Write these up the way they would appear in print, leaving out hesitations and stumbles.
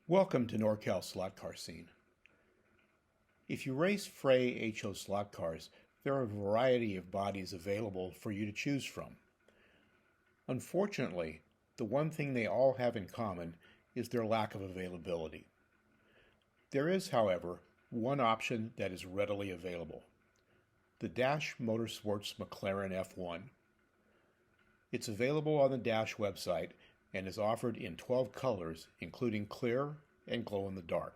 Welcome to NorCal Slot Car Scene. If you race Fray HO slot cars, there are a variety of bodies available for you to choose from. Unfortunately, the one thing they all have in common is their lack of availability. There is, however, one option that is readily available: the DASH Motorsports McLaren F1. It's available on the DASH website and is offered in 12 colors, including clear and glow-in-the-dark.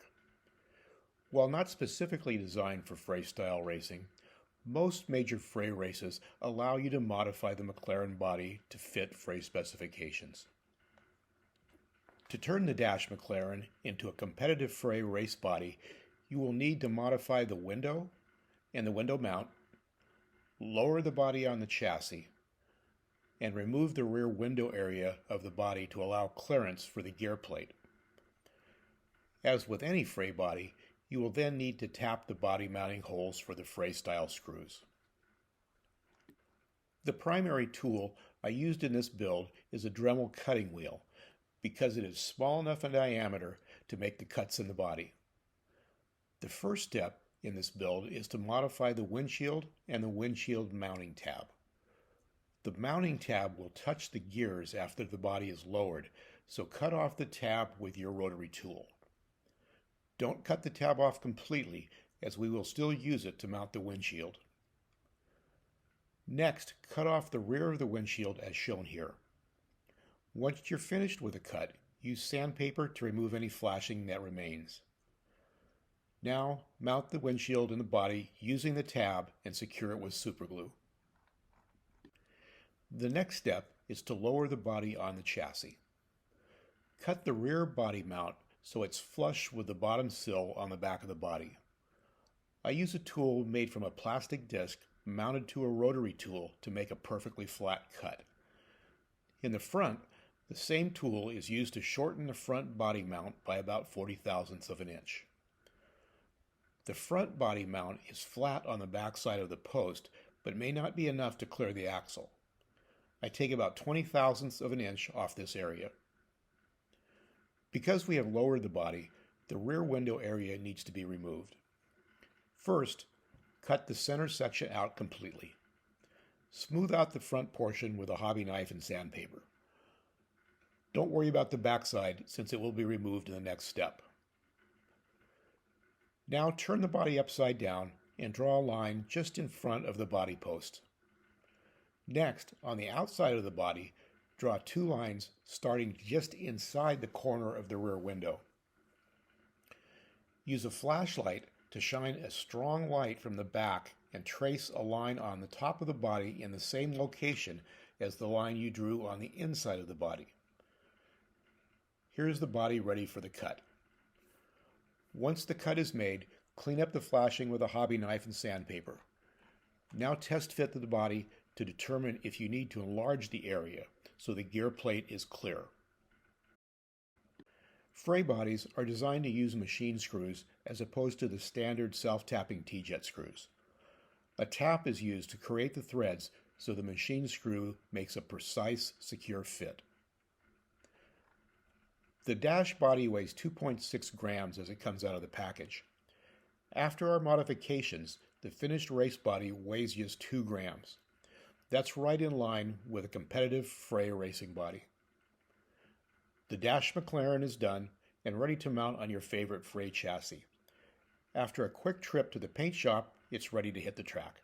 While not specifically designed for Fray-style racing, most major Fray races allow you to modify the McLaren body to fit Fray specifications. To turn the DASH McLaren into a competitive Fray race body, you will need to modify the window and the window mount, lower the body on the chassis, and remove the rear window area of the body to allow clearance for the gear plate. As with any Fray body, you will then need to tap the body mounting holes for the Fray-style screws. The primary tool I used in this build is a Dremel cutting wheel because it is small enough in diameter to make the cuts in the body. The first step in this build is to modify the windshield and the windshield mounting tab. The mounting tab will touch the gears after the body is lowered, so cut off the tab with your rotary tool. Don't cut the tab off completely, as we will still use it to mount the windshield. Next, cut off the rear of the windshield as shown here. Once you're finished with the cut, use sandpaper to remove any flashing that remains. Now, mount the windshield in the body using the tab and secure it with superglue. The next step is to lower the body on the chassis. Cut the rear body mount so it's flush with the bottom sill on the back of the body. I use a tool made from a plastic disc mounted to a rotary tool to make a perfectly flat cut. In the front, the same tool is used to shorten the front body mount by about 40 thousandths of an inch. The front body mount is flat on the back side of the post, but may not be enough to clear the axle. I take about 20 thousandths of an inch off this area. Because we have lowered the body, the rear window area needs to be removed. First, cut the center section out completely. Smooth out the front portion with a hobby knife and sandpaper. Don't worry about the backside since it will be removed in the next step. Now turn the body upside down and draw a line just in front of the body post. Next, on the outside of the body, draw two lines starting just inside the corner of the rear window. Use a flashlight to shine a strong light from the back and trace a line on the top of the body in the same location as the line you drew on the inside of the body. Here's the body ready for the cut. Once the cut is made, clean up the flashing with a hobby knife and sandpaper. Now test fit the body to determine if you need to enlarge the area so the gear plate is clear. Fray bodies are designed to use machine screws as opposed to the standard self-tapping T-jet screws. A tap is used to create the threads so the machine screw makes a precise, secure fit. The dash body weighs 2.6 grams as it comes out of the package. After our modifications, the finished race body weighs just 2 grams. That's right in line with a competitive Fray racing body. The DASH McLaren is done and ready to mount on your favorite Fray chassis. After a quick trip to the paint shop, it's ready to hit the track.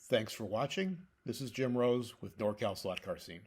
Thanks for watching. This is Jim Rose with NorCal Slot Car Scene.